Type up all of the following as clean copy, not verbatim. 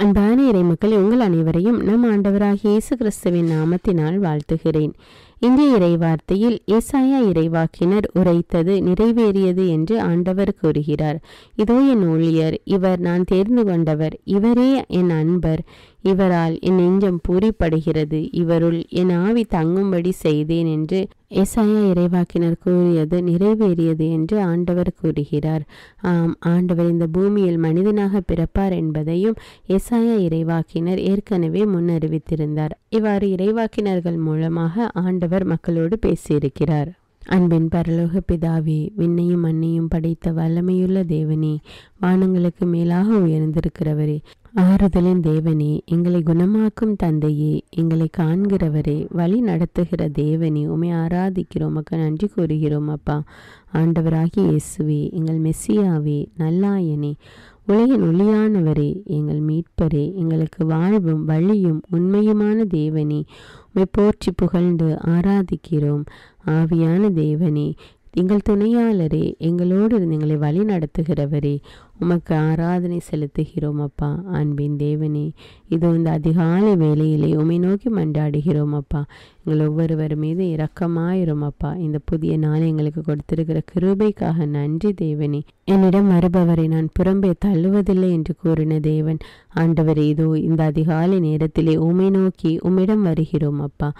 அன்பான இறைமக்கள், உங்கள் அனைவரையும் நம் ஆண்டவராகிய இயேசு கிறிஸ்துவின் நாமத்தினால் வாழ்த்துகிறேன். இன்றைய இறைவார்த்தையில் ஏசாயா இறைவாக்கினர் உரைத்தது நிறைவேறியது என்று ஆண்டவர் கூறுகிறார். இதோ என் ஊழியர், இவர் நான் தேர்ந்து கொண்டவர், இவரே என் அன்பர், இவரால் என் நெஞ்சம் பூரிப்படுகிறது, இவருள் என் ஆவி தங்கும்படி செய்தேன் என்று ஏசாயா இறைவாக்கினர் கூறியது நிறைவேறியது என்று ஆண்டவர் கூறுகிறார். ஆண்டவர் இந்த பூமியில் மனிதனாக பிறப்பார் என்பதையும் ஏசாயா இறைவாக்கினர் ஏற்கனவே முன்னறிவித்திருந்தார். இவ்வாறு இறைவாக்கினர்கள் மூலமாக ஆண்டவர் மக்களோடு பேசியிருக்கிறார். அன்பின் பரலோக பிதாவே, விண்ணையும் மண்ணையும் படைத்த வல்லமையுள்ள தேவனே, வானங்களுக்கு மேலாக உயர்ந்திருக்கிறவரே, ஆறுதலின் தேவனே, எங்களை குணமாக்கும் தந்தையே, எங்களை காண்கிறவரே, வழி நடத்துகிற தேவனே, உம்மை ஆராதிக்கிறோம், உமக்கு நன்றி கூறுகிறோம். அப்பா, ஆண்டவராகிய இயேசுவே, எங்கள் மெஸ்ஸியாவே, நல்லாயனே, உலகின் ஒளியானவரே, எங்கள் மீட்பரே, எங்களுக்கு வாழ்வும் வழியும் உண்மையுமான தேவனே, உம்மை போற்றி புகழ்ந்து ஆராதிக்கிறோம். ஆவியான தேவனே, எங்கள் துணையாளரே, எங்களோடு இருந்து எங்களை வழி நடத்துகிறவரே, உமக்கு ஆராதனை செலுத்துகிறோம். அப்பா, அன்பின் தேவனே, இதோ இந்த அதிகாலை வேளையிலே உம்மை நோக்கி மன்றாடுகிறோம். அப்பா, எங்கள் ஒவ்வொருவர் மீது இரக்கமாயிரும். அப்பா, இந்த புதிய நாளை எங்களுக்கு கொடுத்திருக்கிற கிருபைக்காக நன்றி தேவனே. என்னிடம் வருபவரை நான் புறம்பே தள்ளுவதில்லை என்று கூறின தேவன், ஆண்டவரே, இதோ இந்த அதிகாலை நேரத்திலே உம்மை நோக்கி உம்மிடம் வருகிறோம். அப்பா,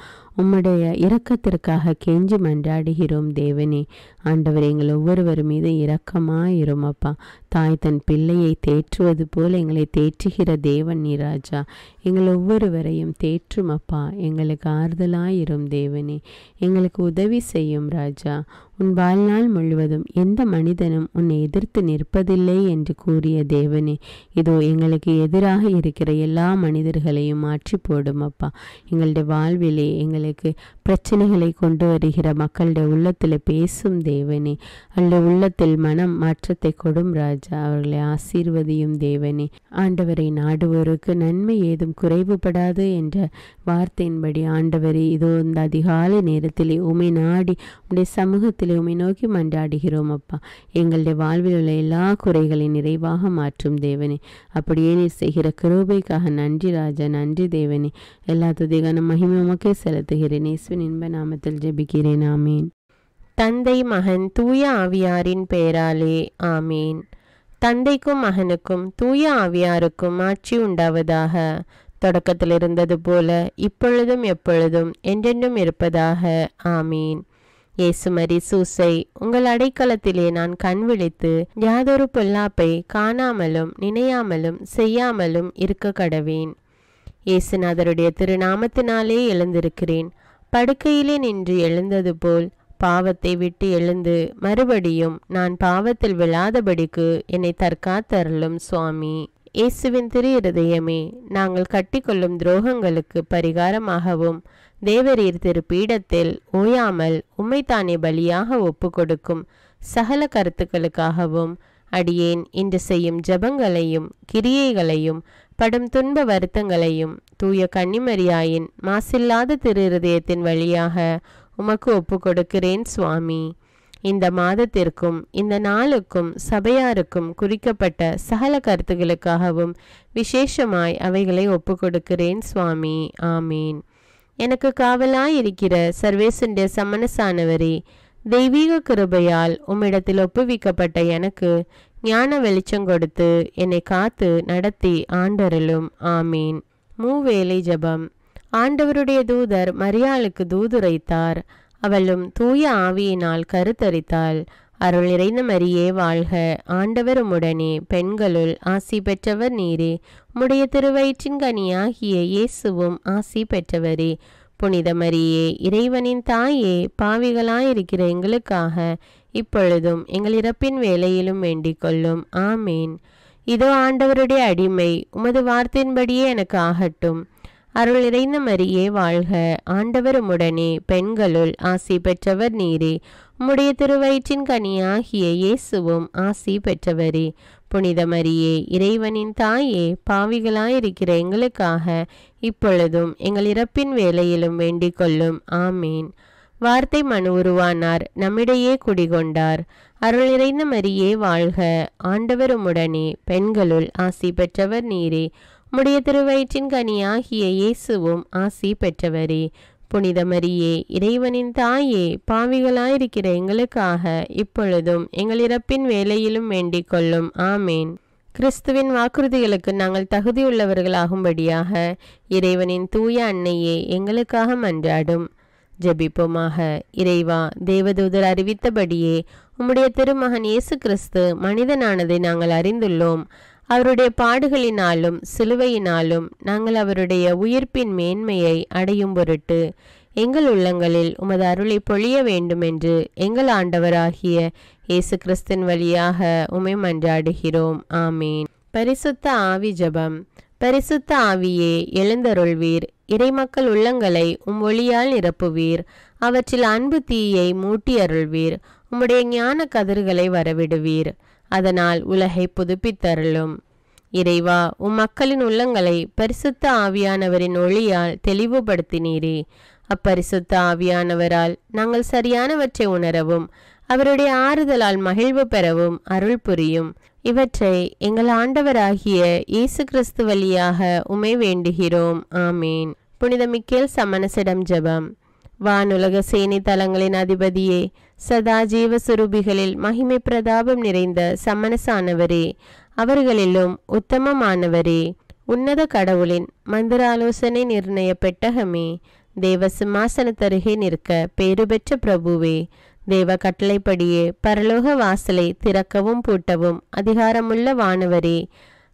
உம்முடைய இரக்கத்திற்காக கெஞ்சி மன்றாடுகிறோம் தேவனே. ஆண்டவர், எங்கள் ஒவ்வொருவர் மீது இரக்கமாயிரும். அப்பா, தாய் தன் பிள்ளையை தேற்றுவது போல எங்களை தேற்றுகிற தேவன் நீராஜா, எங்கள் ஒவ்வொருவரையும் தேற்றும். அப்பா, எங்களுக்கு ஆறுதலாயிரும் தேவனே, எங்களுக்கு உதவி செய்யும் ராஜா. உன் வாழ்நாள் முழுவதும் எந்த மனிதனும் உன்னை எதிர்த்து நிற்பதில்லை என்று கூறிய தேவனே, இதோ எங்களுக்கு எதிராக இருக்கிற எல்லா மனிதர்களையும் மாற்றி போடும். அப்பா, எங்களுடைய வாழ்விலே எங்களுக்கு பிரச்சனைகளை கொண்டு வருகிற மக்களுடைய உள்ளத்தில் பேசும் தேவனே, அவருடைய உள்ளத்தில் மனம் மாற்றத்தை கொடும் ராஜா. அவர்களை ஆசீர்வதியும் தேவனே. ஆண்டவரை நாடுவோருக்கு நன்மை ஏதும் குறைவுபடாது என்ற வார்த்தையின்படி ஆண்டவரே, இதோ இந்த அதிகாலை நேரத்திலே உம்மை நாடி உடைய சமூகத்தில் உம்மை நோக்கி மன்றாடுகிறோம். அப்பா, எங்களுடைய வாழ்வில் உள்ள எல்லா குறைகளையும் நிறைவாக மாற்றும் தேவனே. அப்படியே நீர் செய்கிற கிருபைக்காக நன்றி ராஜா, நன்றி தேவனே. எல்லா துதிகான மகிமை உமக்கே செலுத்துகிறேன். இயேசுவின் இன்ப நாமத்தில் ஜெபிக்கிறேன். ஆமீன். தந்தை, மகன், தூய ஆவியாரின் பெயராலே ஆமீன். தந்தைக்கும் மகனுக்கும் தூய ஆவியாருக்கும் ஆட்சி உண்டாவதாக. தொடக்கத்தில் இருந்தது போல இப்பொழுதும் எப்பொழுதும் என்றென்றும் இருப்பதாக. ஆமீன். இயேசுமரி சூசை, உங்கள் அடைக்கலத்திலே நான் கண் விழித்து யாதொரு பொல்லாப்பை காணாமலும் நினையாமலும் செய்யாமலும் இருக்க கடவேன். இயேசுநாதருடைய திருநாமத்தினாலே எழுந்திருக்கிறேன். படுக்கையிலே நின்று எழுந்தது போல் பாவத்தை விட்டு எழுந்து மறுபடியும் நான் பாவத்தில் விழாதபடிக்கு என்னை தற்காத்தருளும் சுவாமி. இயேசுவின் திரு இருதயமே, நாங்கள் கட்டிக்கொள்ளும் துரோகங்களுக்கு பரிகாரமாகவும் தேவரீர் திரு பீடத்தில் ஓயாமல் உம்மைத்தானே பலியாக ஒப்பு கொடுக்கும் சகல கருத்துக்களுக்காகவும் அடியேன் இன்று செய்யும் ஜபங்களையும் கிரியைகளையும் படும் துன்ப வருத்தங்களையும் தூய கன்னிமரியாயின் மாசில்லாத திரு இருதயத்தின் வழியாக உமக்கு ஒப்பு கொடுக்கிறேன் சுவாமி. இந்த மாதத்திற்கும் இந்த நாளுக்கும் சபையாருக்கும் குறிக்கப்பட்ட சகல கருத்துக்களுக்காகவும் விசேஷமாய் அவைகளை ஒப்பு கொடுக்கிறேன் சுவாமி. ஆமீன். எனக்கு காவலாயிருக்கிற சர்வேசனுடைய சமனசானவரே, தெய்வீக கிருபையால் உம்மிடத்தில் ஒப்புவிக்கப்பட்ட எனக்கு ஞான வெளிச்சம் கொடுத்து என்னை காத்து நடத்தி ஆண்டருளும். ஆமீன். மூவேளை ஜபம். ஆண்டவருடைய தூதர் மரியாளுக்கு தூதுரைத்தார். அவளும் தூய ஆவியினால் கருத்தரித்தாள். அருள் நிறைந்த மரியே வாழ்க, ஆண்டவர் உம்முடனே, பெண்களுள் ஆசி பெற்றவர் நீரே, உம்முடைய திருவயிற்றின் கனியாகிய இயேசுவும் ஆசி பெற்றவரே. புனித மரியே, இறைவனின் தாயே, பாவிகளாயிருக்கிற எங்களுக்காக இப்பொழுதும் எங்கள் இறப்பின் வேளையிலும் வேண்டிக் கொள்ளும். ஆமீன். இதோ ஆண்டவருடைய அடிமை, உமது வார்த்தையின்படியே எனக்கு ஆகட்டும். அருள் நிறைந்த மரியே வாழ்க, ஆண்டவர் உம்முடனே, பெண்களுள் ஆசி பெற்றவர் நீரே, உம்முடைய திருவயிற்றின் கனியாகிய இயேசுவும் ஆசி பெற்றவரே. புனித மரியே, இறைவனின் தாயே, பாவிகளாயிருக்கிற எங்களுக்காக இப்பொழுதும் எங்கள் இறப்பின் வேளையிலும் வேண்டிக் கொள்ளும். ஆமீன். வார்த்தை மனு உருவானார், நம்மிடையே குடிகொண்டார். அருள் நிறைந்த மரியே வாழ்க, ஆண்டவர் உம்முடனே, பெண்களுள் ஆசி பெற்றவர் நீரே, உம்முடைய திருவயிற்றின் கனியாகிய இயேசுவும் ஆசி பெற்றவரே. புனித மரியே, இறைவனின் தாயே, பாவிகளாயிருக்கிற எங்களுக்காக இப்பொழுதும் எங்கள் இறப்பின் வேளையிலும் வேண்டிக் கொள்ளும். ஆமேன். கிறிஸ்துவின் வாக்குறுதிகளுக்கு நாங்கள் தகுதியுள்ளவர்களாகும்படியாக இறைவனின் தூய அன்னையே எங்களுக்காக மன்றாடும். ஜெபிப்போமாக. இறைவா, தேவதூதர் அறிவித்தபடியே உம்முடைய திருமகன் இயேசு கிறிஸ்து மனிதனானதை நாங்கள் அறிந்துள்ளோம். அவருடைய பாடுகளினாலும் சிலுவையினாலும் நாங்கள் அவருடைய உயிர்ப்பின் மேன்மையை அடையும் பொருட்டு எங்கள் உள்ளங்களில் உமது அருளை பொழிய வேண்டுமென்று எங்கள் ஆண்டவராகிய இயேசு கிறிஸ்தின் வழியாக உம்மை மன்றாடுகிறோம். ஆமீன். பரிசுத்த ஆவி ஜெபம். பரிசுத்த ஆவியே, எழுந்தருள்வீர். இறைமக்கள் உள்ளங்களை ஒளியால் நிரப்புவீர். அவற்றில் அன்பு தீயை மூட்டி அருள்வீர். உம்முடைய ஞான கதிர்களை வரவிடுவீர். அதனால் உலகை புதுப்பித்தருளும். இறைவா, மக்களின் உள்ளங்களை பரிசுத்த ஆவியானவரின் ஒளியால் தெளிவுபடுத்தினீரே. அப்பரிசுத்த ஆவியானவரால் நாங்கள் சரியானவற்றை உணரவும் அவருடைய ஆறுதலால் மகிழ்வு பெறவும் அருள் புரியும். இவற்றை எங்கள் ஆண்டவராகிய இயேசு கிறிஸ்து வழியாக உம்மை வேண்டுகிறோம். ஆமீன். புனித மிக்கேல் சமணசிடம் ஜெபம். வானுலக சேனை தலங்களின் அதிபதியே, சதா ஜீவ சுரூபிகளில் மகிமை பிரதாபம் நிறைந்த சமணசானவரே, அவர்களிலும் உத்தமமானவரே, உன்னத கடவுளின் மந்திர ஆலோசனை நிர்ணய பெட்டகமே, தேவ சிம்மாசனத்தருகே நிற்க பேறு பெற்ற பிரபுவே, தேவ கட்டளைப்படியே பரலோக வாசலை திறக்கவும் பூட்டவும் அதிகாரமுள்ள வானவரே,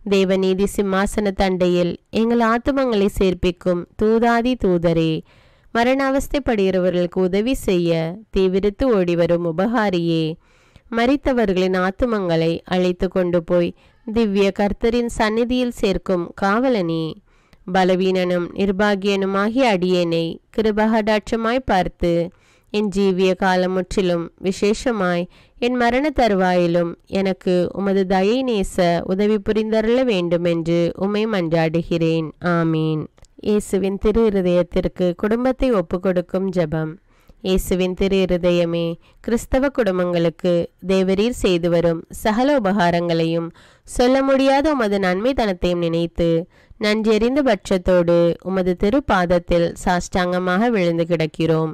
தேவநீதி சிம்மாசன தண்டையில் எங்கள் ஆத்துமங்களை சேர்ப்பிக்கும் தூதாதி தூதரே, மரண அவஸ்தைப்படுகிறவர்களுக்கு உதவி செய்ய தீவிரித்து ஓடிவரும் உபகாரியே, மரித்தவர்களின் ஆத்துமங்களை அழைத்து கொண்டு போய் திவ்ய கர்த்தரின் சந்நிதியில் சேர்க்கும் காவலனே, பலவீனனும் நிர்பாகியனுமாகிய அடியேனை கிருபகடாட்சமாய் பார்த்து என் ஜீவிய காலம் முற்றிலும் விசேஷமாய் என் மரண தருவாயிலும் எனக்கு உமது தயை நேச உதவி புரிந்தருள வேண்டுமென்று உம்மை மன்றாடுகிறேன். ஆமீன். இயேசுவின் திரு இருதயத்திற்கு குடும்பத்தை ஒப்புக்கொடுக்கும் ஜெபம். இயேசுவின் திரு இருதயமே, கிறிஸ்தவ குடும்பங்களுக்கு தேவரீர் செய்து வரும் சகல உபகாரங்களையும் சொல்ல முடியாத உமது நன்மைத்தனத்தையும் நினைத்து நன்றெறிந்த பட்சத்தோடு உமது திரு பாதத்தில் சாஷ்டாங்கமாக விழுந்து கிடக்கிறோம்.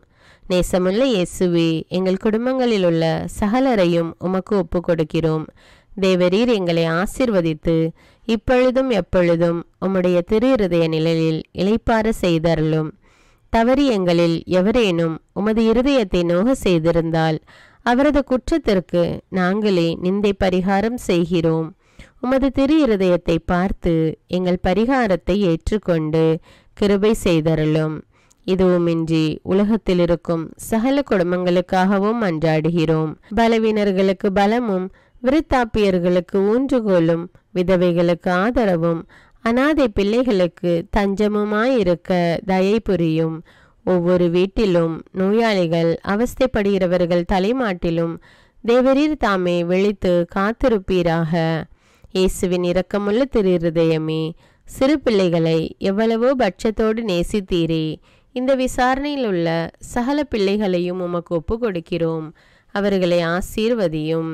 நேசமுள்ள இயேசுவே, எங்கள் குடும்பங்களில் உள்ள சகலரையும் உமக்கு ஒப்பு கொடுக்கிறோம். தேவரீர் எங்களை ஆசீர்வதித்து இப்பொழுதும் எப்பொழுதும் உம்முடைய திரு இருதய நிழலில் இளைப்பாற செய்தருளும். தவறி எங்களில் எவரேனும் உமது இருதயத்தை நோக செய்திருந்தால் அவரது குற்றத்திற்கு நாங்களே நிந்தை பரிகாரம் செய்கிறோம். உமது திரு இருதயத்தை பார்த்து எங்கள் பரிகாரத்தை ஏற்றுக்கொண்டு கிருபை செய்தருளும். இதுவுமின்றி உலகத்தில் இருக்கும் சகல குடும்பங்களுக்காகவும் மன்றாடுகிறோம். பலவீனர்களுக்கு பலமும், விருத்தாப்பியர்களுக்கு ஊன்றுகோலும், விதவைகளுக்கு ஆதரவும், அனாதை பிள்ளைகளுக்கு தஞ்சமுமாயிருக்க தயை புரியும். ஒவ்வொரு வீட்டிலும் நோயாளிகள் அவஸ்தைப்படுகிறவர்கள் தலைமாட்டிலும் தேவரீர் தாமே விழித்து காத்திருப்பீராக. இயேசுவின் இரக்கமுள்ள திரு இருதயமே, சிறு பிள்ளைகளை எவ்வளவோ பட்சத்தோடு நேசித்தீரே. இந்த விசாரணையில் உள்ள சகல பிள்ளைகளையும் உமக்கு ஒப்பு கொடுக்கிறோம். அவர்களை ஆசீர்வதியும்.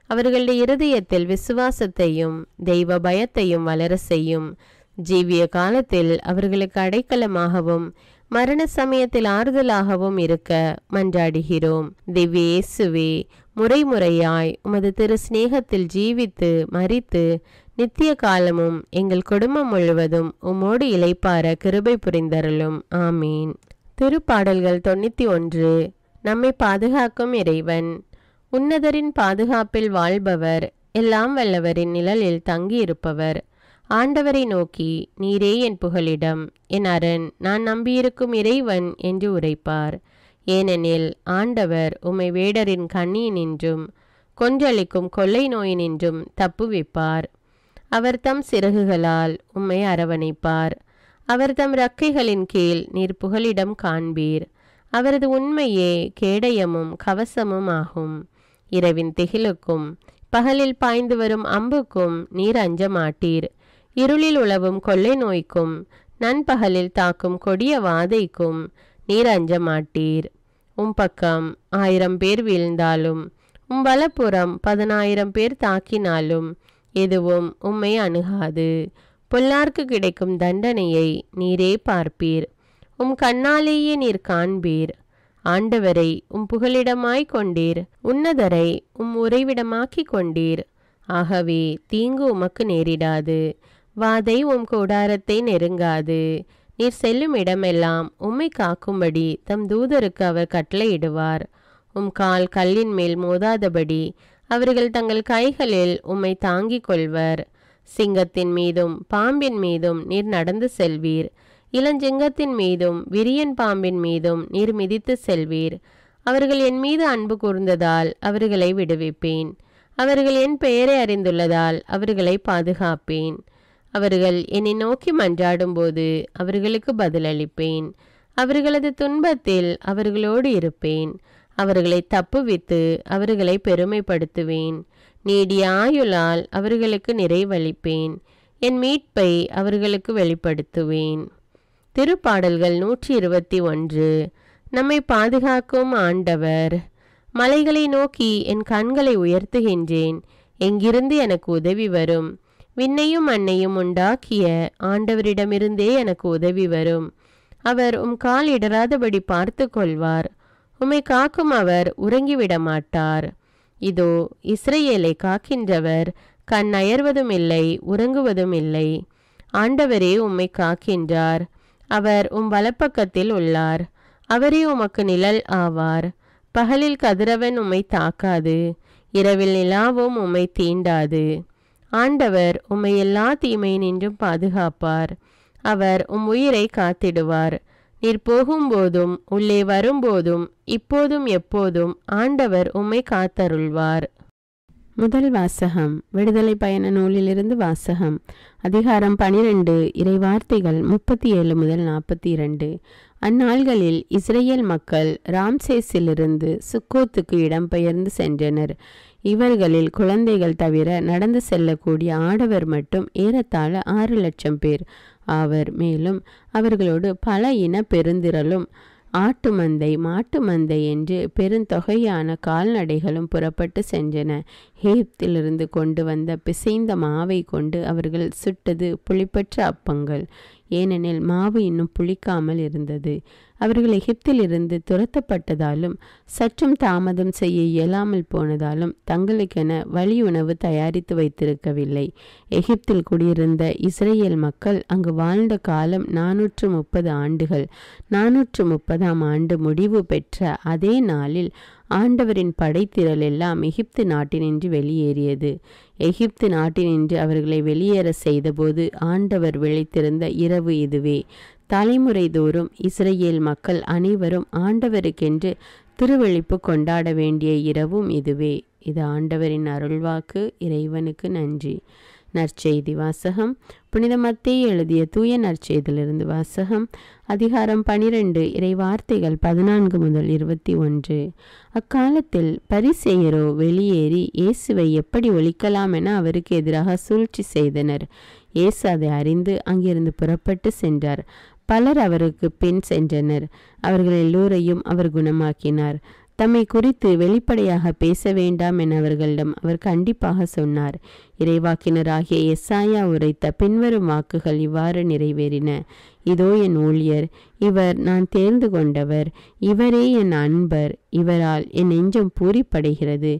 அவர்களுடைய இருதயத்தில் விசுவாசத்தையும் தெய்வ பயத்தையும் வளர செய்யும். ஜீவிய காலத்தில் அவர்களுக்கு அடைக்கலமாகவும் மரண சமயத்தில் ஆறுதலாகவும் இருக்க மன்றாடுகிறோம். திவ்ய இயேசுவே, முறைமுறையாய் உமது திரு சிநேகத்தில் ஜீவித்து மரித்து நித்திய காலமும் எங்கள் குடும்பம் முழுவதும் உம்மோடு இளைப்பார கிருபை புரிந்தருளும். ஆமீன். திருப்பாடல்கள் 91. நம்மை பாதுகாக்கும் இறைவன். உன்னதரின் பாதுகாப்பில் வாழ்பவர், எல்லாம் வல்லவரின் நிழலில் தங்கியிருப்பவர். ஆண்டவரை நோக்கி, நீரே என் புகலிடம், என் அரண், நான் நம்பியிருக்கும் இறைவன் என்று உரைப்பார். ஏனெனில் ஆண்டவர் உம்மை வேடரின் கண்ணியினின்றும் கொன்றளிக்கும் கொள்ளை நோயினின்றும் தப்புவிப்பார். அவர் தம் சிறகுகளால் உம்மை அரவணைப்பார். அவர் தம் இறக்கைகளின் கீழ் நீர் புகலிடம் காண்பீர். அவரது உண்மையே கேடயமும் கவசமும் ஆகும். இரவின் திகிலுக்கும் பகலில் பாய்ந்து வரும் அம்புக்கும் நீர் அஞ்ச மாட்டீர். இருளில் உலவும் கொள்ளை நோய்க்கும் நண்பகலில் தாக்கும் கொடிய வாதைக்கும் நீர் அஞ்ச மாட்டீர். பக்கம் 1000 பேர் வீழ்ந்தாலும் வலப்புறம் 10,000 பேர் தாக்கினாலும் எதுவும் உம்மை அணுகாது. பொல்லார்க்கு கிடைக்கும் தண்டனையை நீரே பார்ப்பீர். உம் கண்ணாலேயே நீர் காண்பீர். ஆண்டவரை உம் புகலிடமாய் கொண்டீர். உன்னதரை உம் உறைவிடமாக்கி கொண்டீர். ஆகவே தீங்கு உமக்கு நேரிடாது. வாதை உம் கூடாரத்தை நெருங்காது. நீர் செல்லும் இடமெல்லாம் உம்மை காக்கும்படி தம் தூதருக்கு அவர் கட்டளையிடுவார். உம் கால் கல்லின் மேல் மோதாதபடி அவர்கள் தங்கள் கைகளில் உம்மை தாங்கிக் கொள்வர். சிங்கத்தின் மீதும் பாம்பின் மீதும் நீர் நடந்து செல்வீர். இளஞ்சிங்கத்தின் மீதும் விரியன் பாம்பின் மீதும் நீர் மிதித்து செல்வீர். அவர்கள் என் மீது அன்பு கூர்ந்ததால் அவர்களை விடுவிப்பேன். அவர்கள் என் பெயரை அறிந்துள்ளதால் அவர்களை பாதுகாப்பேன். அவர்கள் என்னை நோக்கி மன்றாடும்போது அவர்களுக்கு பதிலளிப்பேன். அவர்களது துன்பத்தில் அவர்களோடு இருப்பேன். அவர்களை தப்புவித்து அவர்களை பெருமைப்படுத்துவேன். நீடிய ஆயுளால் அவர்களுக்கு நிறைவளிப்பேன். என் மீட்பை அவர்களுக்கு வெளிப்படுத்துவேன். திருப்பாடல்கள் 121. நம்மை பாதுகாக்கும் ஆண்டவர். மலைகளை நோக்கி என் கண்களை உயர்த்துகின்றேன். எங்கிருந்து எனக்கு உதவி வரும்? விண்ணையும் மண்ணையும் உண்டாக்கிய ஆண்டவரிடமிருந்தே எனக்கு உதவி வரும். அவர் உம் கால் இடராதபடி பார்த்து கொள்வார். உம்மை காக்கும் அவர் உறங்கிவிட மாட்டார். இதோ இஸ்ரவேலை காக்கின்றவர் கண் அயர்வதும் இல்லை, உறங்குவதும் இல்லை. ஆண்டவரே உம்மை காக்கின்றார். அவர் உம் வலப்பக்கத்தில் உள்ளார். அவரே உமக்கு நிழல் ஆவார். பகலில் கதிரவன் உம்மை தாக்காது, இரவில் நிலாவும் உம்மை தீண்டாது. ஆண்டவர் உம்மை எல்லா தீமையினின்றும் பாதுகாப்பார். அவர் உம் உயிரை காத்திடுவார். நீர் போகும்போதும் உள்ளே வரும்போதும் இப்போதும் எப்போதும் ஆண்டவர் உம்மை காத்தருள்வார். முதல் வாசகம். விடுதலை பயண நூலிலிருந்து வாசகம். அதிகாரம் 12. இறைவார்த்தைகள் 37 முதல் 42. அந்நாள்களில் இஸ்ரேல் மக்கள் ராம்சேஸிலிருந்து சுக்கோத்துக்கு இடம்பெயர்ந்து சென்றனர். இவர்களில் குழந்தைகள் தவிர நடந்து செல்லக்கூடிய ஆடவர் மட்டும் ஏறத்தாழ 6 லட்சம் பேர் ஆவர். மேலும் அவர்களோடு பல இன பெருந்திரளும் ஆட்டு மந்தை மாட்டு மந்தை என்று பெருந்தொகையான கால்நடைகளும் புறப்பட்டு சென்றன. எகிப்திலிருந்து கொண்டு வந்த பிசைந்த மாவை கொண்டு அவர்கள் சுட்டது புளிப்பற்ற அப்பங்கள். ஏனெனில் மாவு இன்னும் புளிக்காமல் இருந்தது. அவர்கள் எகிப்திலிருந்து துரத்தப்பட்டதாலும் சற்றும் தாமதம் செய்ய இயலாமல் போனதாலும் தங்களுக்கென வழி உணவு தயாரித்து வைத்திருக்கவில்லை. எகிப்தில் குடியிருந்த இஸ்ரேல் மக்கள் அங்கு வாழ்ந்த காலம் 430 ஆண்டுகள். 430ஆம் ஆண்டு முடிவு பெற்ற அதே நாளில் ஆண்டவரின் படைத்திரள் எல்லாம் எகிப்து நாட்டினின்று வெளியேறியது. எகிப்து நாட்டினின்று அவர்களை வெளியேற செய்தபோது ஆண்டவர் விழித்திருந்த இரவு இதுவே. தலைமுறை தோறும் இஸ்ரேல் மக்கள் அனைவரும் ஆண்டவருக்கென்று திருவெளிப்பு கொண்டாட வேண்டிய இரவும் இதுவே. இது ஆண்டவரின் அருள்வாக்கு. இறைவனுக்கு நன்றி. நற்செய்தி வாசகம். புனித மத்தேயு எழுதிய தூய நற்செய்தியிலிருந்து வாசகம். அதிகாரம் 12. இறைவார்த்தைகள் 14 முதல் 21. அக்காலத்தில் பரிசேயரோ வெளியேறி இயேசுவை எப்படி ஒழிக்கலாம் என அவருக்கு எதிராக சூழ்ச்சி செய்தனர். இயேசு அதை அறிந்து அங்கிருந்து புறப்பட்டு சென்றார். பலர் அவருக்கு பின் சென்றனர். அவர்கள் எல்லோரையும் அவர் குணமாக்கினார். தம்மை குறித்து வெளிப்படையாக பேச வேண்டாம் என அவர்களிடம் அவர் கண்டிப்பாக சொன்னார். இறைவாக்கினராகிய எசாயா உரைத்த பின்வரும் வாக்குகள் இவ்வாறு நிறைவேறின. இதோ என் ஊழியர், இவர் நான் தேர்ந்து கொண்டவர், இவரே என் அன்பர், இவரால் என் நெஞ்சம் பூரிப்படைகிறது,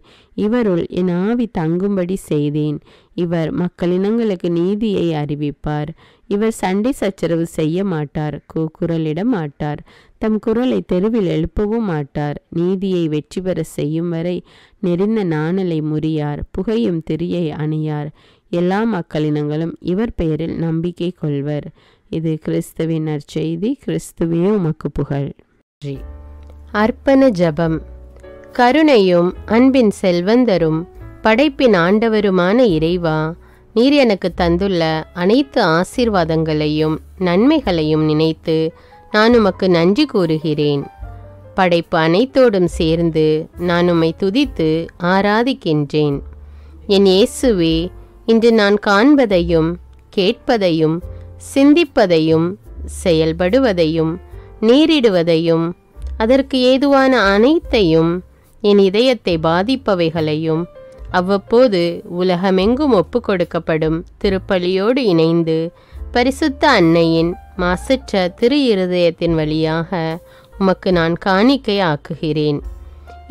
இவருள் என் ஆவி தங்கும்படி செய்தேன். இவர் மக்களினங்களுக்கு நீதியை அறிவிப்பார். இவர் சண்டை சச்சரவு செய்ய மாட்டார், கூக்குரலிட மாட்டார், தம் குரலை தெருவில் எழுப்பவும் மாட்டார். நீதியை வெற்றி பெற செய்யும் வரை நெறிந்த நாணலை முறியார், புகையும் திரியை அணியார். எல்லா மக்களினங்களும் இவர் பெயரில் நம்பிக்கை கொள்வர். இது கிறிஸ்துவின் நற்செய்தி. கிறிஸ்துவே உமக்கு புகழ். அர்ப்பண ஜெபம். கருணையும் அன்பின் செல்வந்தரும் படைப்பின் ஆண்டவருமான இறைவா, நீர் எனக்கு தந்துள்ள அனைத்து ஆசீர்வாதங்களையும் நன்மைகளையும் நினைத்து நான் உமக்கு நன்றி கூறுகிறேன். படைப்பு அனைத்தோடும் சேர்ந்து நான் உம்மை துதித்து ஆராதிக்கின்றேன். என் இயேசுவே, இன்று நான் காண்பதையும் கேட்பதையும் சிந்திப்பதையும் செயல்படுவதையும் நேரிடுவதையும் அதற்கு ஏதுவான அனைத்தையும் என் இதயத்தை பாதிப்பவைகளையும் அவ்வப்போது உலகமெங்கும் ஒப்பு கொடுக்கப்படும் திருப்பலியோடு இணைந்து பரிசுத்த அன்னையின் மாசற்ற திரு இருதயத்தின் வழியாக உமக்கு நான் காணிக்கை ஆக்குகிறேன்.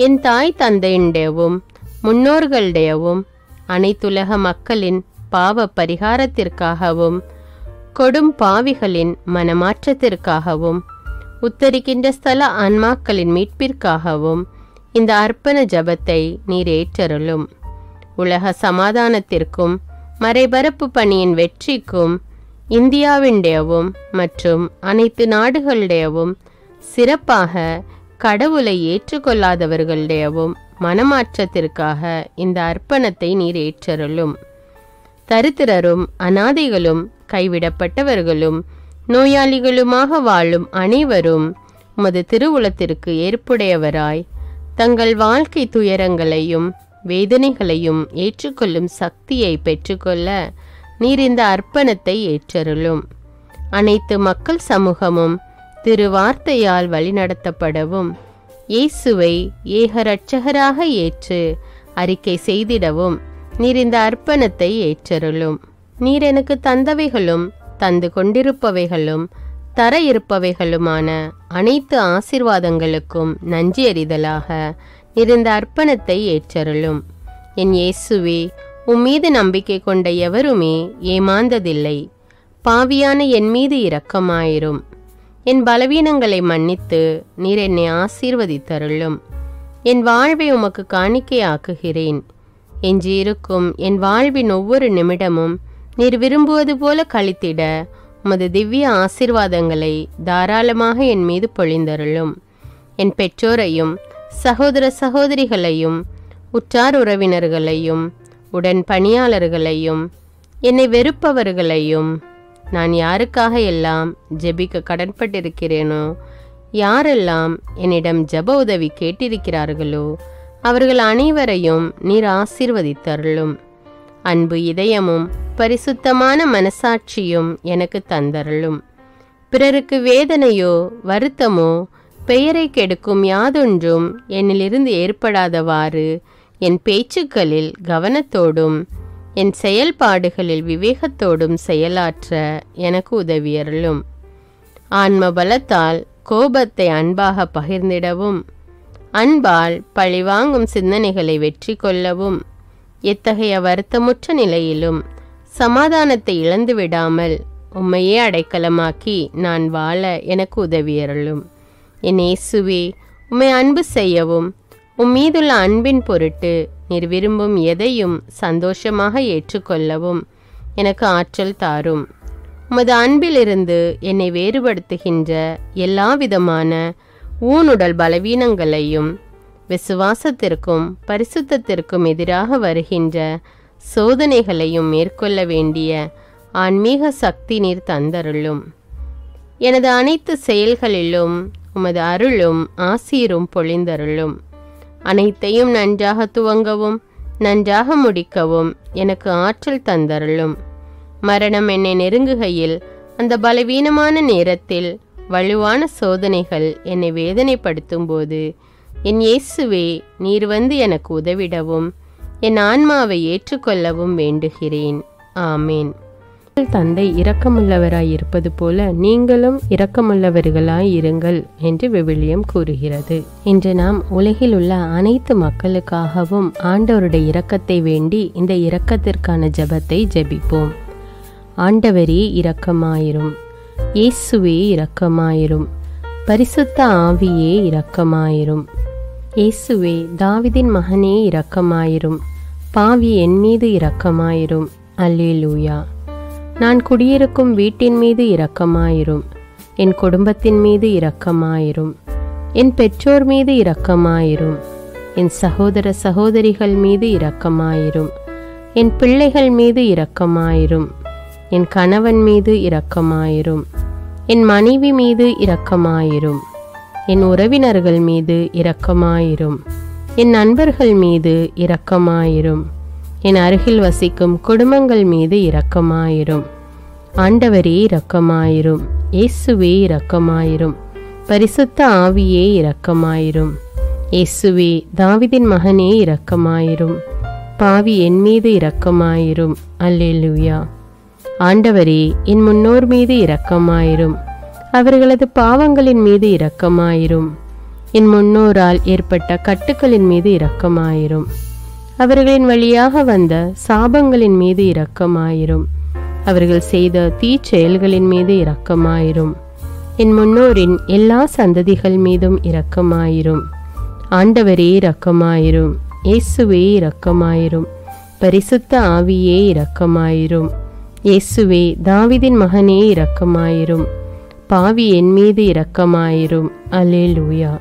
என் தாய் தந்தையுடையவும் முன்னோர்களுடையவும் அனைத்துலக மக்களின் பாவ பரிகாரத்திற்காகவும் கொடும் பாவிகளின் மனமாற்றத்திற்காகவும் உத்தரிக்கின்ற ஸ்தல ஆன்மாக்களின் மீட்பிற்காகவும் இந்த அர்ப்பண ஜபத்தை நீர் ஏற்றருளும். உலக சமாதானத்திற்கும் மறைபரப்பு பணியின் வெற்றிக்கும் இந்தியாவின்டையவும் மற்றும் அனைத்து நாடுகளுடையவும் சிறப்பாக கடவுளை ஏற்றுக்கொள்ளாதவர்களுடையவும் மனமாற்றத்திற்காக இந்த அர்ப்பணத்தை நீர் ஏற்றருளும். தரித்திரரும் அனாதைகளும் கைவிடப்பட்டவர்களும் நோயாளிகளுமாக வாழும் அனைவரும் உமது திருவுளத்திற்கு ஏற்புடையவராய் தங்கள் வாழ்க்கை துயரங்களையும் வேதனைகளையும் ஏற்றுக்கொள்ளும் சக்தியை பெற்றுக்கொள்ள நீர் இந்த அர்ப்பணத்தை ஏற்றருளும். அனைத்து மக்கள் சமூகமும் திருவார்த்தையால் வழிநடத்தப்படவும் இயேசுவை ஏக இரட்சகராக ஏற்று அறிக்கை செய்திடவும் நீர் இந்த அர்ப்பணத்தை ஏற்றருளும். நீர் எனக்கு தந்தவைகளும் தந்து கொண்டிருப்பவைகளும் தர இருப்பவைகளுமான அனைத்து ஆசீர்வாதங்களுக்கும் நன்றி அறிதலாக நீர் இந்த அர்ப்பணத்தை ஏற்றருளும். என் இயேசுவே, உம்மீது நம்பிக்கை கொண்ட எவருமே ஏமாந்ததில்லை. பாவியான என் மீது இரக்கமாயிரும். என் பலவீனங்களை மன்னித்து நீர் என்னை ஆசீர்வதித்தருளும். என் வாழ்வை உமக்கு காணிக்கையாக்குகிறேன். எஞ்சியிருக்கும் என் வாழ்வின் ஒவ்வொரு நிமிடமும் நீர் விரும்புவது போல கழித்திட உமது திவ்ய ஆசீர்வாதங்களை தாராளமாக என் மீது பொழிந்தருளும். என் பெற்றோரையும் சகோதர சகோதரிகளையும் உற்றார் உறவினர்களையும் உடன் பணியாளர்களையும் என்னை வெறுப்பவர்களையும் நான் யாருக்காக எல்லாம் ஜெபிக்க கடன்பட்டிருக்கிறேனோ, யாரெல்லாம் என்னிடம் ஜெப உதவி கேட்டிருக்கிறார்களோ அவர்கள் அனைவரையும் நீர் ஆசீர்வதித்தருளும். அன்பு இதயமும் பரிசுத்தமான மனசாட்சியும் எனக்கு தந்தருளும். பிறருக்கு வேதனையோ வருத்தமோ பெயரை கெடுக்கும் யாதொன்றும் என்னிலிருந்து ஏற்படாதவாறு என் பேச்சுக்களில் கவனத்தோடும் என் செயல்பாடுகளில் விவேகத்தோடும் செயலாற்ற எனக்கு உதவியருளும். ஆன்ம பலத்தால் கோபத்தை அன்பாக பகிர்ந்திடவும் அன்பால் பழிவாங்கும் சிந்தனைகளை வெற்றி கொள்ளவும் எத்தகைய வருத்தமுற்ற நிலையிலும் சமாதானத்தை இழந்து விடாமல் உம்மையே அடைக்கலமாக்கி நான் வாழ எனக்கு உதவியருளும். என் இயேசுவே, உம்மை அன்பு செய்யவும் உம்மீதுள்ள அன்பின் பொருட்டு நீர் விரும்பும் எதையும் சந்தோஷமாக ஏற்றுக்கொள்ளவும் எனக்கு ஆற்றல் தாரும். உமது அன்பிலிருந்து என்னை வேறுபடுத்துகின்ற எல்லா விதமான ஊனுடல் பலவீனங்களையும் விசுவாசத்திற்கும் பரிசுத்தத்திற்கும் எதிராக வருகின்ற சோதனைகளையும் மேற்கொள்ள வேண்டிய ஆன்மீக சக்தி நீர் தந்தருளும். எனது அனைத்து செயல்களிலும் உமது அருளும் ஆசீரும் பொழிந்தருளும். அனைத்தையும் நன்றாக துவங்கவும் நன்றாக முடிக்கவும் எனக்கு ஆற்றல் தந்தருளும். மரணம் என்னை நெருங்குகையில் அந்த பலவீனமான நேரத்தில் வலுவான சோதனைகள் என்னை வேதனைப்படுத்தும் போது என் இயேசுவே, நீர் வந்து எனக்கு உதவிடவும் என் ஆன்மாவை ஏற்றுக்கொள்ளவும் வேண்டுகிறேன். ஆமேன். தந்தை இரக்கமுள்ளவராய் இருப்பது போல நீங்களும் இரக்கமுள்ளவர்களாய் இருங்கள் என்று விவிலியம் கூறுகிறது. இன்று நாம் உலகில் உள்ள அனைத்து மக்களுக்காகவும் ஆண்டவருடைய இரக்கத்தை வேண்டி இந்த இரக்கத்திற்கான ஜெபத்தை ஜெபிப்போம். ஆண்டவரே இரக்கமாயிரும். இயேசுவே இரக்கமாயிரும். பரிசுத்த ஆவியே இரக்கமாயிரும். இயேசுவே, தாவீதின் மகனே இரக்கமாயிரும். பாவி என் மீது இரக்கமாயிரும். அல்லேலூயா. நான் குடியிருக்கும் வீட்டின் மீது இரக்கமாயிரும். என் குடும்பத்தின் மீது இரக்கமாயிரும். என் பெற்றோர் மீது இரக்கமாயிரும். என் சகோதர சகோதரிகள் மீது இரக்கமாயிரும். என் பிள்ளைகள் மீது இரக்கமாயிரும். என் கணவன் மீது இரக்கமாயிரும். என் மனைவி மீது இரக்கமாயிரும். என் உறவினர்கள் மீது இரக்கமாயிரும். என் நண்பர்கள் மீது இரக்கமாயிரும். என் அருகில் வசிக்கும் குடும்பங்கள் மீது இரக்கமாயிரும். ஆண்டவரே இரக்கமாயிரும். இயேசுவே இரக்கமாயிரும். பரிசுத்த ஆவியே இரக்கமாயிரும். இயேசுவே, தாவீதின் மகனே இரக்கமாயிரும். பாவி என் மீது இரக்கமாயிரும். அல்லேலூயா. ஆண்டவரே, என் முன்னோர் மீது இரக்கமாயிரும். அவர்களது பாவங்களின் மீது இரக்கமாயிரும். என் முன்னோரால் ஏற்பட்ட கட்டுக்களின் மீது இரக்கமாயிரும். அவர்களின் வழியாக வந்த சாபங்களின் மீது இரக்கமாயிரும். அவர்கள் செய்த தீச்செயல்களின் மீது இரக்கமாயிரும். என் முன்னோரின் எல்லா சந்ததிகள் மீதும் இரக்கமாயிரும். ஆண்டவரே இரக்கமாயிரும். இயேசுவே இரக்கமாயிரும். பரிசுத்த ஆவியே இரக்கமாயிரும். இயேசுவே, தாவீதின் மகனே இரக்கமாயிரும். பாவி என் மீது இரக்கமாயிரும். அல்லேலூயா.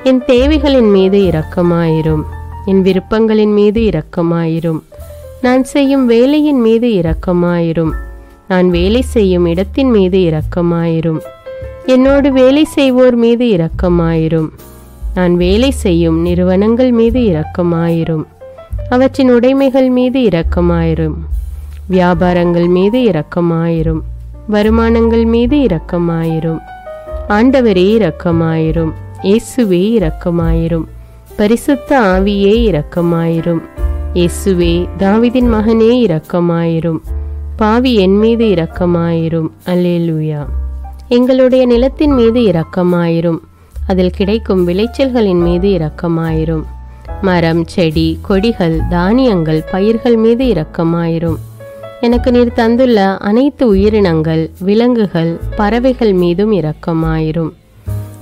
என் தேவைகளின் மீது இரக்கமாயிரும். என் விருப்பங்களின் மீது இரக்கமாயிரும். நான் செய்யும் வேலையின் மீது இரக்கமாயிரும். நான் வேலை செய்யும் இடத்தின் மீது இரக்கமாயிரும். என்னோடு வேலை செய்வோர் மீது இரக்கமாயிரும். நான் வேலை செய்யும் நிறுவனங்கள் மீது இரக்கமாயிரும். அவற்றின் உடைமைகள் மீது இரக்கமாயிரும். வியாபாரங்கள் மீது இரக்கமாயிரும். வருமானங்கள் மீது இரக்கமாயிரும். ஆண்டவரே இரக்கமாயிரும். இயேசுவே இரக்கமாயிரும். பரிசுத்த ஆவியே இரக்கமாயிரும். இயேசுவே, தாவீதின் மகனே இரக்கமாயிரும். பாவி என் மீது இரக்கமாயிரும். அல்லேலூயா. எங்களுடைய நிலத்தின் மீது இரக்கமாயிரும். அதில் கிடைக்கும் விளைச்சல்களின் மீது இரக்கமாயிரும். மரம், செடி, கொடிகள், தானியங்கள், பயிர்கள் மீது இரக்கமாயிரும். எனக்கு நீர் தந்துள்ள அனைத்து உயிரினங்கள், விலங்குகள், பறவைகள் மீதும் இரக்கமாயிரும்.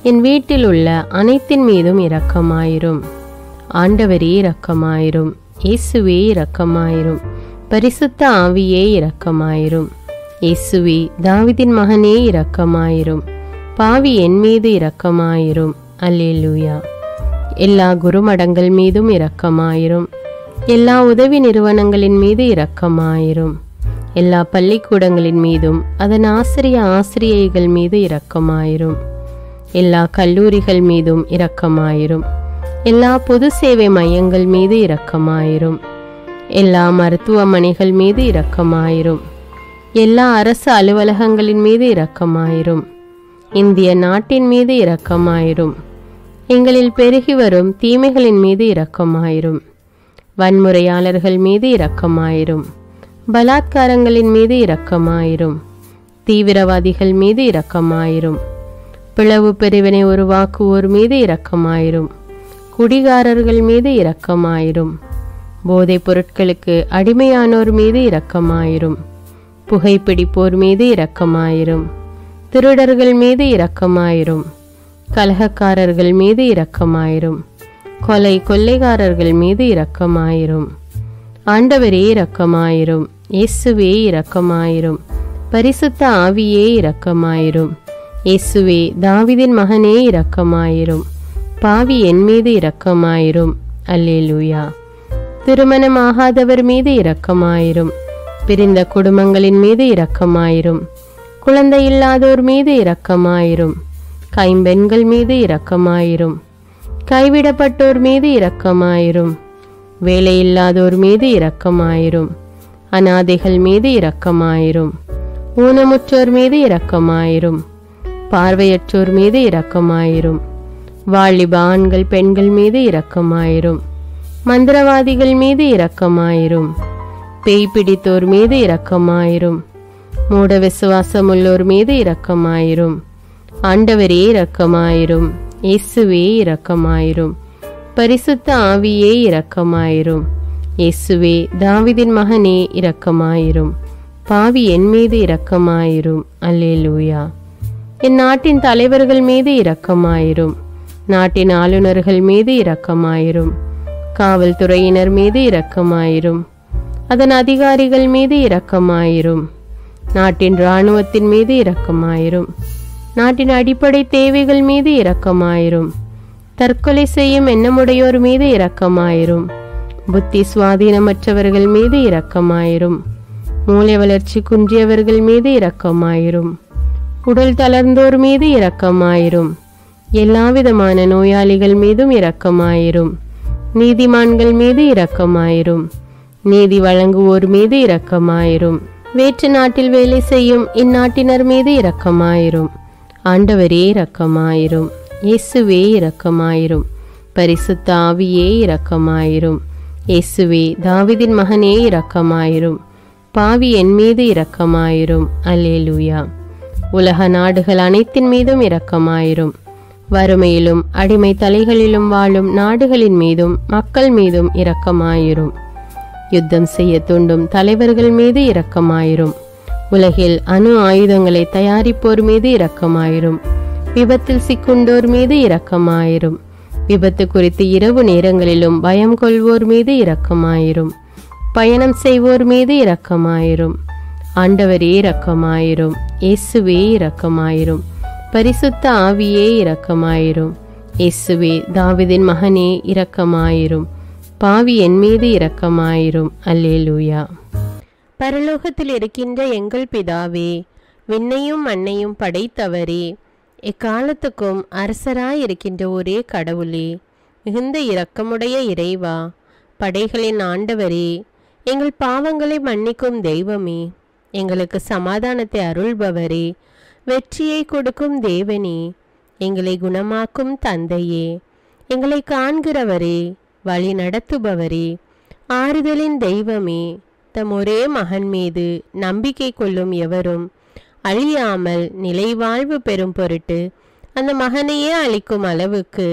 என் வீட்டில் உள்ள அனைத்தின் மீதும் இரக்கமாயிரும். ஆண்டவரே இரக்கமாயிரும். இயேசுவே இரக்கமாயிரும். பரிசுத்த ஆவியே இரக்கமாயிரும். இயேசுவே, தாவீதின் மகனே இரக்கமாயிரும். பாவி என் மீது இரக்கமாயிரும். அல்லேலூயா. எல்லா குருமடங்கள் மீதும் இரக்கமாயிரும். எல்லா உதவி நிறுவனங்களின் மீது இரக்கமாயிரும். எல்லா பள்ளிக்கூடங்களின் மீதும் அதன் ஆசிரியைகள் மீது இரக்கமாயிரும். எல்லா கல்லூரிகள் மீதும் இரக்கமாயிரும். எல்லா பொது சேவை மையங்கள் மீது இரக்கமாயிரும். எல்லா மருத்துவமனைகள் மீது இரக்கமாயிரும். எல்லா அரசு அலுவலகங்களின் மீது இரக்கமாயிரும். இந்திய நாட்டின் மீது இரக்கமாயிரும். எங்களில் பெருகி வரும் தீமைகளின் மீது இரக்கமாயிரும். வன்முறையாளர்கள் மீது இரக்கமாயிரும். பலாத்காரங்களின் மீது இரக்கமாயிரும். தீவிரவாதிகள் மீது இரக்கமாயிரும். பிளவு பிரிவினை உருவாக்குவோர் மீது இரக்கமாயிரும். குடிகாரர்கள் மீது இரக்கமாயிரும். போதைப் பொருட்களுக்கு அடிமையானோர் மீது இரக்கமாயிரும். புகைப்பிடிப்போர் மீது இரக்கமாயிரும். திருடர்கள் மீது இரக்கமாயிரும். கலகக்காரர்கள் மீது இரக்கமாயிரும். கொள்ளைக்காரர்கள் மீது இரக்கமாயிரும். ஆண்டவரே இரக்கமாயிரும். இயேசுவே இரக்கமாயிரும். பரிசுத்த ஆவியே இரக்கமாயிரும். இயேசுவே, தாவீதின் மகனே இரக்கமாயிரும். பாவி என் மீது இரக்கமாயிரும். அல்லேலூயா. திருமணமாகாதவர் மீது இரக்கமாயிரும். பிரிந்த குடும்பங்களின் மீது இரக்கமாயிரும். குழந்தை இல்லாதோர் மீது இரக்கமாயிரும். கைம்பெண்கள் மீது இரக்கமாயிரும். கைவிடப்பட்டோர் மீது இரக்கமாயிரும். வேலையில்லாதோர் மீது இரக்கமாயிரும். அநாதைகள் மீது இரக்கமாயிரும். ஊனமுற்றோர் மீது இரக்கமாயிரும். பார்வையற்றோர் மீது இரக்கமாயிரும். வாலிப ஆண்கள் பெண்கள் மீது இரக்கமாயிரும். மந்திரவாதிகள் மீது இரக்கமாயிரும். பேய் பிடித்தோர் மீது இரக்கமாயிரும். மூட விசுவாசமுள்ளோர் மீது இரக்கமாயிரும். ஆண்டவரே இரக்கமாயிரும். இயேசுவே இரக்கமாயிரும். பரிசுத்த ஆவியே இரக்கமாயிரும். இயேசுவே, தாவீதின் மகனே இரக்கமாயிரும். பாவி என் மீது இரக்கமாயிரும். அல்லேலூயா. என் நாட்டின் தலைவர்கள் மீது இரக்கமாயிரும். நாட்டின் ஆளுநர்கள் மீது இரக்கமாயிரும். காவல்துறையினர் மீது இரக்கமாயிரும். அதன் அதிகாரிகள் மீது இரக்கமாயிரும். நாட்டின் இராணுவத்தின் மீது இரக்கமாயிரும். நாட்டின் அடிப்படை தேவைகள் மீது இரக்கமாயிரும். தற்கொலை செய்யும் எண்ணமுடையோர் மீது இரக்கமாயிரும். புத்தி சுவாதீனமற்றவர்கள் மீது இரக்கமாயிரும். மூளை வளர்ச்சி குன்றியவர்கள் மீது இரக்கமாயிரும். உடல் தளர்ந்தோர் மீது இரக்கமாயிரும். எல்லாவிதமான நோயாளிகள் மீதும் இரக்கமாயிரும். நீதிமான்கள் மீது இரக்கமாயிரும். நீதி வழங்குவோர் மீது இரக்கமாயிரும். வேற்று நாட்டில் வேலை செய்யும் இந்நாட்டினர் மீது இரக்கமாயிரும். ஆண்டவரே இரக்கமாயிரும். இயேசுவே இரக்கமாயிரும். பரிசுத்த ஆவியே இரக்கமாயிரும். இயேசுவே தாவீதின் மகனே இரக்கமாயிரும். பாவி என் மீது இரக்கமாயிரும். அல்லேலூயா. உலக நாடுகள் அனைத்தின் மீதும் இரக்கமாயிரும். வறுமையிலும் அடிமை தலைகளிலும் வாழும் நாடுகளின் மீதும் மக்கள் மீதும் இரக்கமாயிரும். யுத்தம் செய்ய தூண்டும் தலைவர்கள் மீது இரக்கமாயிரும். உலகில் அணு ஆயுதங்களை தயாரிப்போர் மீது இரக்கமாயிரும். விபத்தில் சிக்குண்டோர் மீது இரக்கமாயிரும். விபத்து குறித்து இரவு நேரங்களிலும் பயம் கொள்வோர் மீது இரக்கமாயிரும். பயணம் செய்வோர் மீது இரக்கமாயிரும். ஆண்டவரே இரக்கமாயிரும். இயேசுவே இரக்கமாயிரும். பரிசுத்த ஆவியே இரக்கமாயிரும். இயேசுவே தாவீதின் மகனே இரக்கமாயிரும். பாவி என் மீது இரக்கமாயிரும். அல்லேலூயா. பரலோகத்தில் இருக்கின்ற எங்கள் பிதாவே, விண்ணையும் மண்ணையும் படைத்தவரே, எக்காலத்துக்கும் அரசராயிருக்கின்ற ஒரே கடவுளே, மிகுந்த இரக்கமுடைய இறைவா, படைகளின் ஆண்டவரே, எங்கள் பாவங்களை மன்னிக்கும் தெய்வமே, எங்களுக்கு சமாதானத்தை அருள்பவரே, வெற்றியை கொடுக்கும் தேவனே, எங்களை குணமாக்கும் தந்தையே, எங்களை காண்கிறவரே, வழி நடத்துபவரே, ஆறுதலின் தெய்வமே, தம் ஒரே மகன் மீது நம்பிக்கை கொள்ளும் எவரும் அழியாமல் நிலைவாழ்வு பெறும் பொருட்டு அந்த மகனையே அளிக்கும் அளவுக்கு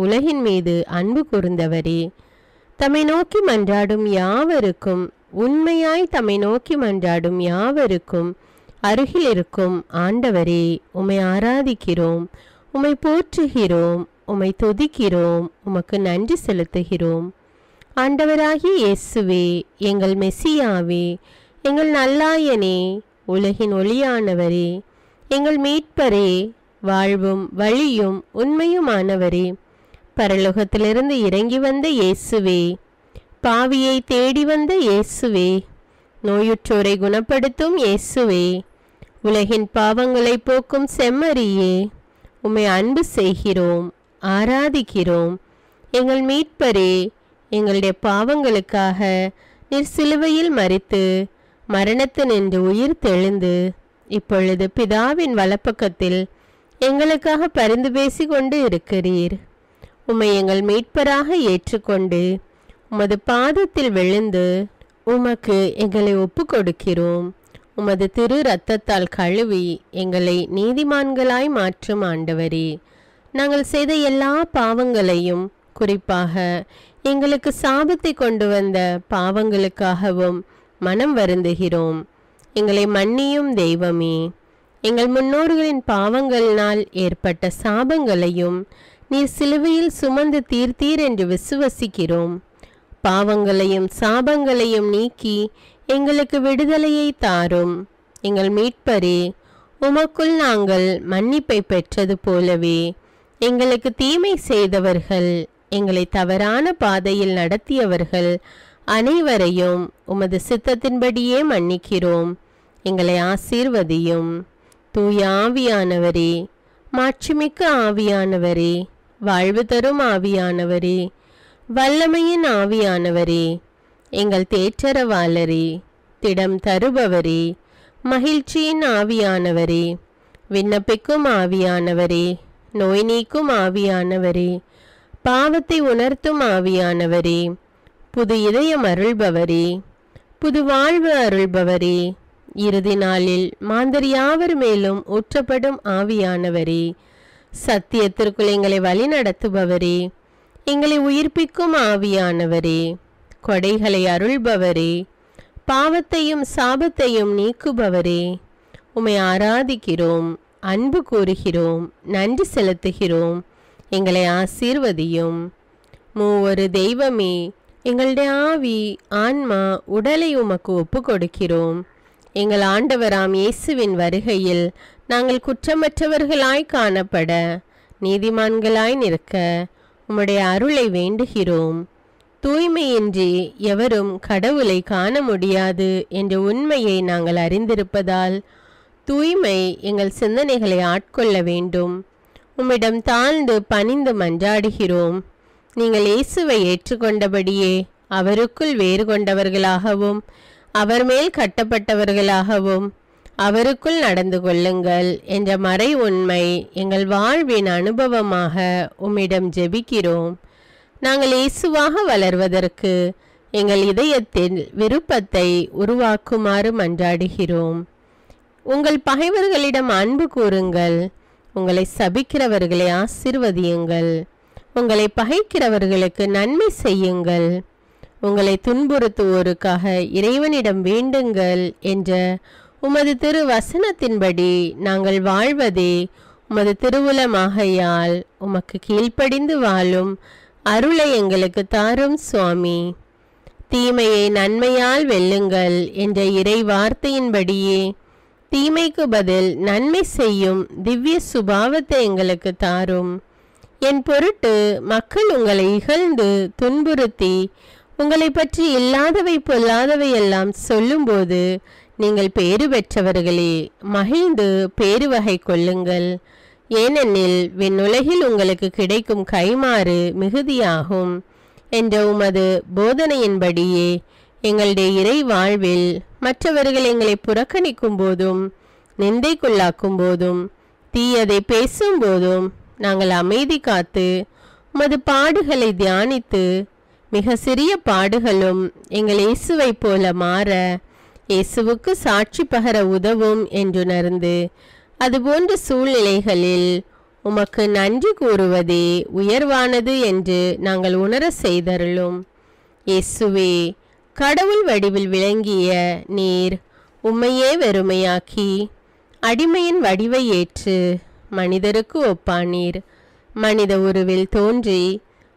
உலகின் மீது அன்பு கூர்ந்தவரே, தம்மை நோக்கி மன்றாடும் யாவருக்கும், உண்மையாய் தம்மை நோக்கி மன்றாடும் யாவருக்கும் அருகில் இருக்கும் ஆண்டவரே, உம்மை ஆராதிக்கிறோம், உம்மை போற்றுகிறோம், உம்மை துதிக்கிறோம், உமக்கு நன்றி செலுத்துகிறோம். ஆண்டவராகிய இயேசுவே, எங்கள் மெசியாவே, எங்கள் நல்லாயனே, உலகின் ஒளியானவரே, எங்கள் மீட்பரே, வாழ்வும் வழியும் உண்மையுமானவரே, பரலோகத்திலிருந்து இறங்கி வந்த இயேசுவே, பாவியை தேடி வந்த இயேசுவே, நோயுற்றோரை குணப்படுத்தும் இயேசுவே, உலகின் பாவங்களை போக்கும் செம்மறியே, உம்மை அன்பு செய்கிறோம், ஆராதிக்கிறோம். எங்கள் மீட்பரே, எங்களுடைய பாவங்களுக்காக நீர் சிலுவையில் மரித்து மரணத்தினின்று உயிர் தெழுந்து இப்பொழுது பிதாவின் வலப்பக்கத்தில் எங்களுக்காக பரிந்து பேசி கொண்டு இருக்கிறீர். உம்மை எங்கள் மீட்பராக ஏற்றுக்கொண்டு உமது பாதத்தில் விழுந்து உமக்கு எங்களை ஒப்பு கொடுக்கிறோம். உமது திரு இரத்தத்தால் கழுவி எங்களை நீதிமான்களாய் மாற்றும் ஆண்டவரே, நாங்கள் செய்த எல்லா பாவங்களையும், குறிப்பாக எங்களுக்கு சாபத்தை கொண்டு வந்த பாவங்களுக்காகவும் மனம் வருந்துகிறோம். எங்களை மன்னியும் தெய்வமே, எங்கள் முன்னோர்களின் பாவங்களினால் ஏற்பட்ட சாபங்களையும் நீர் சிலுவையில் சுமந்து தீர்த்தீர் என்று விசுவசிக்கிறோம். பாவங்களையும் சாபங்களையும் நீக்கி எங்களுக்கு விடுதலையை தாரும். எங்கள் மீட்பரே, உமக்குள் நாங்கள் மன்னிப்பை பெற்றது போலவே எங்களுக்கு தீமை செய்தவர்கள், எங்களை தவறான பாதையில் நடத்தியவர்கள் அனைவரையும் உமது சித்தத்தின்படியே மன்னிக்கிறோம். எங்களை ஆசீர்வதியும். தூய ஆவியானவரே, மாட்சிமிக்க ஆவியானவரே, வாழ்வு தரும் ஆவியானவரே, வல்லமையின் ஆவியானவரே, எங்கள் தேற்றரவாளரே, திடம் தருபவரே, மகிழ்ச்சியின் ஆவியானவரே, விண்ணப்பிக்கும் ஆவியானவரே, நோய் நீக்கும் ஆவியானவரே, பாவத்தை உணர்த்தும் ஆவியானவரே, புது இதயம் அருள்பவரே, புது வாழ்வு அருள்பவரே, இறுதி நாளில் மாந்தர் யாவர் மேலும் ஊற்றப்படும் ஆவியானவரே, சத்தியத்திற்குள் எங்களை வழி நடத்துபவரே, எங்களை உயிர்ப்பிக்கும் ஆவியானவரே, கொடைகளை அருள்பவரே, பாவத்தையும் சாபத்தையும் நீக்குபவரே, உம்மை ஆராதிக்கிறோம், அன்பு கூறுகிறோம், நன்றி செலுத்துகிறோம். எங்களை ஆசீர்வதியும். மூவொரு தெய்வமே, எங்களுடைய ஆவி, ஆன்மா, உடலை உமக்கு ஒப்பு கொடுக்கிறோம். எங்கள் ஆண்டவராம் இயேசுவின் வருகையில் நாங்கள் குற்றமற்றவர்களாய் காணப்பட, நீதிமான்களாய் நிற்க உம்முடைய அருளை வேண்டுகிறோம். தூய்மையின்றி எவரும் கடவுளை காண முடியாது என்ற உண்மையை நாங்கள் அறிந்திருப்பதால் தூய்மை எங்கள் சிந்தனைகளை ஆட்கொள்ள வேண்டும். உம்மிடம் தாழ்ந்து பணிந்து மன்றாடுகிறோம். நீங்கள் இயேசுவை ஏற்றுக்கொண்டபடியே அவருக்குள் வேறு கொண்டவர்களாகவும் அவர் மேல் கட்டப்பட்டவர்களாகவும் அவருக்குள் நடந்து கொள்ளுங்கள் என்ற மறை உண்மை எங்கள் வாழ்வின் அனுபவமாக உம்மிடம் ஜெபிக்கிறோம். நாங்கள் இயேசுவாக வளர்வதற்கு எங்கள் இதயத்தில் விருப்பத்தை உருவாக்குமாறு மன்றாடுகிறோம். உங்கள் பகைவர்களிடம் அன்பு கூறுங்கள், உங்களை சபிக்கிறவர்களை ஆசீர்வதியுங்கள், உங்களை பகைக்கிறவர்களுக்கு நன்மை செய்யுங்கள், உங்களை துன்புறுத்துவோருக்காக இறைவனிடம் வேண்டுங்கள் என்ற உமது திரு வசனத்தின்படி நாங்கள் வாழ்வதே உமது திருவுலமாகையால் உமக்கு கீழ்ப்படிந்து வாழும் அருளை எங்களுக்கு தாரும் சுவாமி. தீமையை நன்மையால் வெல்லுங்கள் என்ற இறை வார்த்தையின்படியே தீமைக்கு பதில் நன்மை செய்யும் திவ்ய சுபாவத்தை எங்களுக்கு தாரும். என் பொருட்டு மக்கள் உங்களை இகழ்ந்து துன்புறுத்தி உங்களை பற்றி இல்லாதவை பொல்லாதவை எல்லாம் சொல்லும்போது நீங்கள் பேறு பெற்றவர்களே, மகிழ்ந்து பேறு வகை கொள்ளுங்கள். ஏனெனில் விண்ணுலகில் உங்களுக்கு கிடைக்கும் கைமாறு மிகுதியாகும் என்ற உமது போதனையின்படியே எங்களுடைய இறை வாழ்வில் மற்றவர்கள் எங்களை புறக்கணிக்கும் போதும் நிந்தைக்குள்ளாக்கும் போதும் தீயதை பேசும்போதும் நாங்கள் அமைதி காத்து உமது பாடுகளை தியானித்து மிக சிறிய பாடுகளும் எங்கள் இயேசுவை போல மாற இயேசுவுக்கு சாட்சி பகர உதவும் என்றுணர்ந்து அதுபோன்ற சூழ்நிலைகளில் உமக்கு நன்றி கூறுவதே உயர்வானது என்று நாங்கள் உணர செய்தருளும். இயேசுவே, கடவுள் வடிவில் விளங்கிய நீர் உம்மையே வெறுமையாக்கி அடிமையின் வடிவை ஏற்று மனிதருக்கு ஒப்பானீர். மனித உருவில் தோன்றி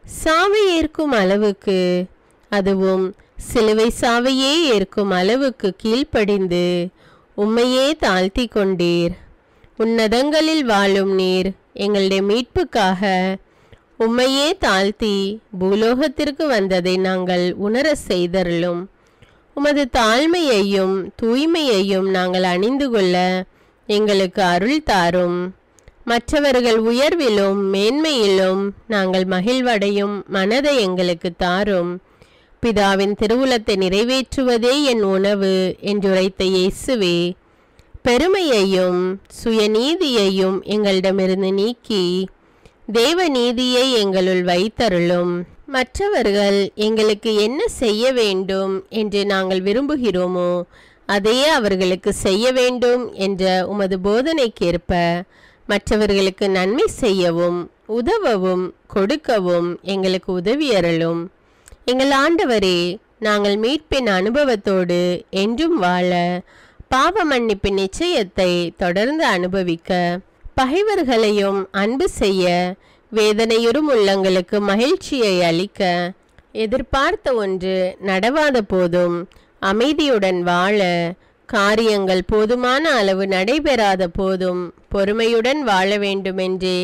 சாவை ஏற்கும் அளவுக்கு, அதுவும் சிலுவை சாவையே ஏற்கும் அளவுக்கு கீழ்ப்படிந்து உம்மையே தாழ்த்தி கொண்டீர். உன்னதங்களில் வாழும் நீர் எங்களுடைய மீட்புக்காக உம்மையே தாழ்த்தி பூலோகத்திற்கு வந்ததை நாங்கள் உணர செய்தருளும். உமது தாழ்மையையும் தூய்மையையும் நாங்கள் அணிந்து கொள்ள எங்களுக்கு அருள் தாரும். மற்றவர்கள் உயர்விலும் மேன்மையிலும் நாங்கள் மகிழ்வடையும் மனதை எங்களுக்கு தாரும். பிதாவின் திருவுலத்தை நிறைவேற்றுவதே என் உணவு என்றுரைத்த இயேசுவே, பெருமையையும் சுயநீதியையும் எங்களிடமிருந்து நீக்கி தேவ நீதியை எங்களுள் வைத்தருளும். மற்றவர்கள் எங்களுக்கு என்ன செய்ய வேண்டும் என்று நாங்கள் விரும்புகிறோமோ அதையே அவர்களுக்கு செய்ய வேண்டும் என்ற உமது போதனைக்கேற்ப மற்றவர்களுக்கு நன்மை செய்யவும் உதவவும் கொடுக்கவும் எங்களுக்கு உதவியருளும். எங்கள் ஆண்டவரே, நாங்கள் மீட்பின் அனுபவத்தோடு என்றும் வாழ பாவ மன்னிப்பின் நிச்சயத்தை தொடர்ந்து அனுபவிக்க பகைவர்களையும் அன்பு செய்ய வேதனையுறும் உள்ளங்களுக்கு மகிழ்ச்சியை அளிக்க எதிர்பார்த்த ஒன்று நடவாத போதும் அமைதியுடன் வாழ காரியங்கள் போதுமான அளவு நடைபெறாத போதும் பொறுமையுடன் வாழ வேண்டுமென்றே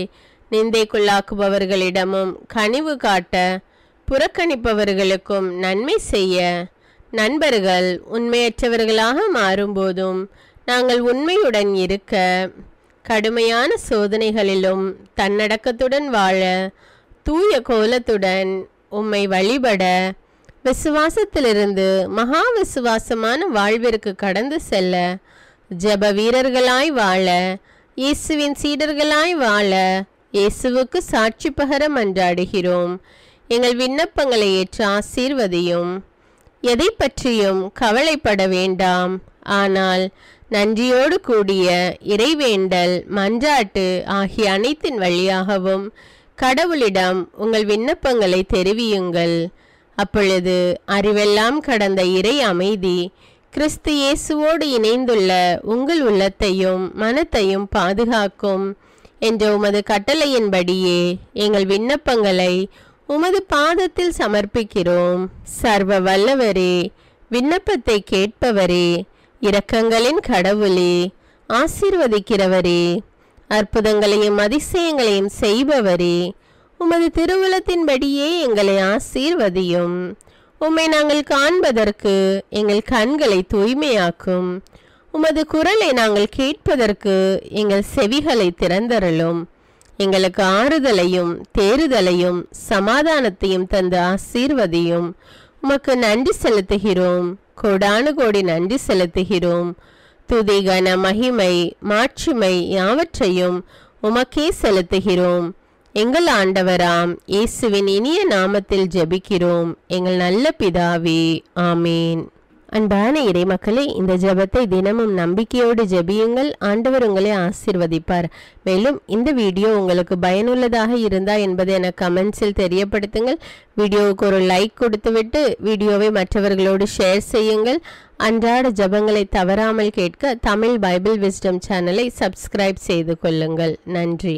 நிந்தைக்குள்ளாக்குபவர்களிடமும் கனிவு காட்ட புறக்கணிப்பவர்களுக்கும் நன்மை செய்ய நண்பர்கள் உண்மையற்றவர்களாக மாறும்போதும் நாங்கள் உண்மையுடன் இருக்க கடுமையான சோதனைகளிலும் தன்னடக்கத்துடன் வாழ தூய கோலத்துடன் உம்மை வழிபட விசுவாசத்திலிருந்து மகா விசுவாசமான வாழ்விற்கு கடந்து செல்ல ஜெப வீரர்களாய் வாழ இயேசுவின் சீடர்களாய் வாழ இயேசுவுக்கு சாட்சி பகர மன்றாடுகிறோம். எங்கள் விண்ணப்பங்களை ஏற்று ஆசீர்வதியும். எதை பற்றியும் கவலைப்பட வேண்டாம். ஆனால் நன்றியோடு கூடிய இறைவேண்டல் மன்றாட்டு ஆகிய அனைத்தின் வழியாகவும் கடவுளிடம் உங்கள் விண்ணப்பங்களை தெரிவியுங்கள். அப்பொழுது அறிவெல்லாம் கடந்த இறை அமைதி கிறிஸ்து இயேசுவோடு இணைந்துள்ள உங்கள் உள்ளத்தையும் மனத்தையும் பாதுகாக்கும் என்ற உமது கட்டளையின்படியே எங்கள் விண்ணப்பங்களை உமது பாதத்தில் சமர்ப்பிக்கிறோம். சர்வ வல்லவரே, விண்ணப்பத்தை கேட்பவரே, இரக்கங்களின் கடவுளே, ஆசீர்வதிக்கிறவரே, அற்புதங்களையும் அதிசயங்களையும் செய்பவரே, உமது திருவுலத்தின்படியே எங்களை ஆசீர்வதியும். உம்மை நாங்கள் காண்பதற்கு எங்கள் கண்களை தூய்மையாக்கும். உமது குரலை நாங்கள் கேட்பதற்கு எங்கள் செவிகளை திறந்தருளும். எங்களுக்கு ஆறுதலையும் தேறுதலையும் சமாதானத்தையும் தந்து ஆசீர்வதியும். உமக்கு நன்றி செலுத்துகிறோம். கோடானு கோடி நன்றி செலுத்துகிறோம். துதி கன மகிமை மாட்சிமை யாவற்றையும் உமக்கே செலுத்துகிறோம். எங்கள் ஆண்டவராம் இயேசுவின் இனிய நாமத்தில் ஜெபிக்கிறோம் எங்கள் நல்ல பிதாவே, ஆமேன். அன்பான இறைமக்களே, இந்த ஜெபத்தை தினமும் நம்பிக்கையோடு ஜெபியுங்கள். ஆண்டவர் உங்களை ஆசீர்வதிப்பார். மேலும் இந்த வீடியோ உங்களுக்கு பயனுள்ளதாக இருந்தா என்பதை எனக்கு கமெண்ட்ஸில் தெரியப்படுத்துங்கள். வீடியோவுக்கு ஒரு லைக் கொடுத்துவிட்டு வீடியோவை மற்றவர்களோடு ஷேர் செய்யுங்கள். அன்றாட ஜெபங்களை தவறாமல் கேட்க தமிழ் பைபிள் விஸ்டம் சேனலை சப்ஸ்கிரைப் செய்து கொள்ளுங்கள். நன்றி.